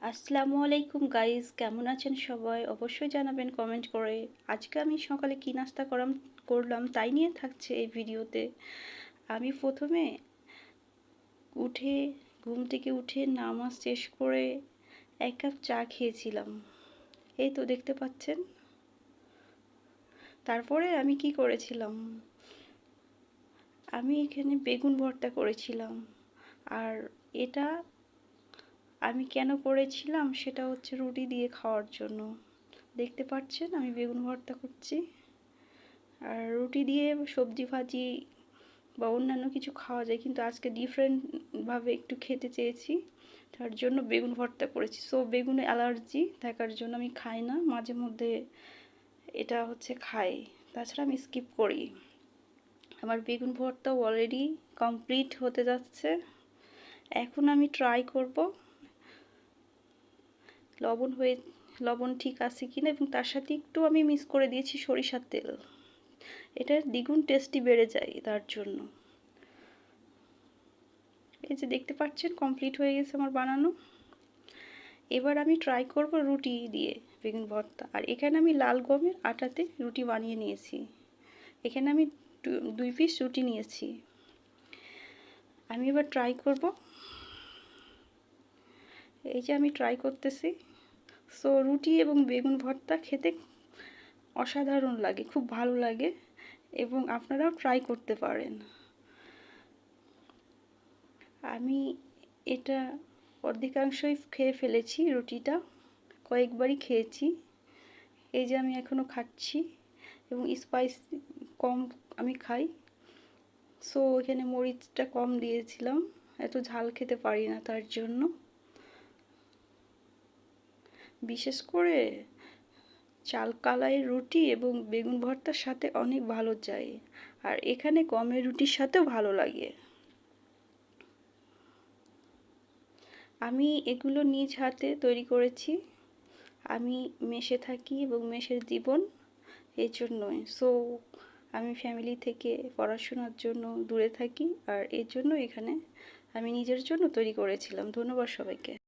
আসসালামু আলাইকুম গাইস, কেমন আছেন সবাই? অবশ্যই জানাবেন কমেন্ট করে। আজকে আমি সকালে কি নাস্তা করলাম তাই নিয়ে থাকছে এই ভিডিওতে। আমি প্রথমে উঠে ঘুম থেকে উঠে নামাজ শেষ করে 1 কাপ চা খেয়েছিলাম। এই তো দেখতে পাচ্ছেন। তারপরে আমি কি করেছিলাম, আমি এখানে বেগুন ভর্তা করেছিলাম। আর এটা আমি কেন করেছিলাম সেটা হচ্ছে রুটি দিয়ে খাওয়ার জন্য। দেখতে পাচ্ছেন আমি বেগুন ভর্তা করছি। আর রুটি দিয়ে সবজি ভাজি বা অন্যান্য কিছু খাওয়া যায়, কিন্তু আজকে ডিফারেন্টভাবে একটু খেতে চেয়েছি, তার জন্য বেগুন ভর্তা করেছি। সো বেগুনে অ্যালার্জি থাকার জন্য আমি খাই না, মাঝে মধ্যে এটা হচ্ছে খাই, তাছাড়া আমি স্কিপ করি। আমার বেগুন ভর্তাও অলরেডি কমপ্লিট হতে যাচ্ছে। এখন আমি ট্রাই করব লবণ ঠিক আছে কিনা, এবং তার সাথে একটু আমি মিক্স করে দিয়েছি সরিষার তেল। এটার দ্বিগুণ টেস্টি বেড়ে যায় তার জন্য। এই যে দেখতে পাচ্ছেন কমপ্লিট হয়ে গেছে আমার বানানো। এবার আমি ট্রাই করব রুটি দিয়ে বেগুন ভর্তা। আর এখানে আমি লাল গমের আটাতে রুটি বানিয়ে নিয়েছি। এখানে আমি 2 পিস রুটি নিয়েছি। আমি এবার ট্রাই করব। এই যে আমি ট্রাই করতেছি। সো রুটি এবং বেগুন ভর্তা খেতে অসাধারণ লাগে, খুব ভালো লাগে, এবং আপনারাও ট্রাই করতে পারেন। আমি এটা অর্ধেকাংশই খেয়ে ফেলেছি, রুটিটা কয়েকবারই খেয়েছি। এই যে আমি এখনও খাচ্ছি, এবং স্পাইস কম আমি খাই। সো এখানে মরিচটা কম দিয়েছিলাম, এত ঝাল খেতে পারি না তার জন্য। বিশেষ করে চাল কালাইয়ের রুটি এবং বেগুন ভর্তার সাথে অনেক ভালো যায়। আর এখানে গমের রুটির সাথেও ভালো লাগে। আমি এগুলো নিজ হাতে তৈরি করেছি। আমি মেসে থাকি এবং মেসের জীবন, এই জন্যই। সো আমি ফ্যামিলি থেকে পড়াশোনার জন্য দূরে থাকি, আর এর জন্য এখানে আমি নিজের জন্য তৈরি করেছিলাম। ধন্যবাদ সবাইকে।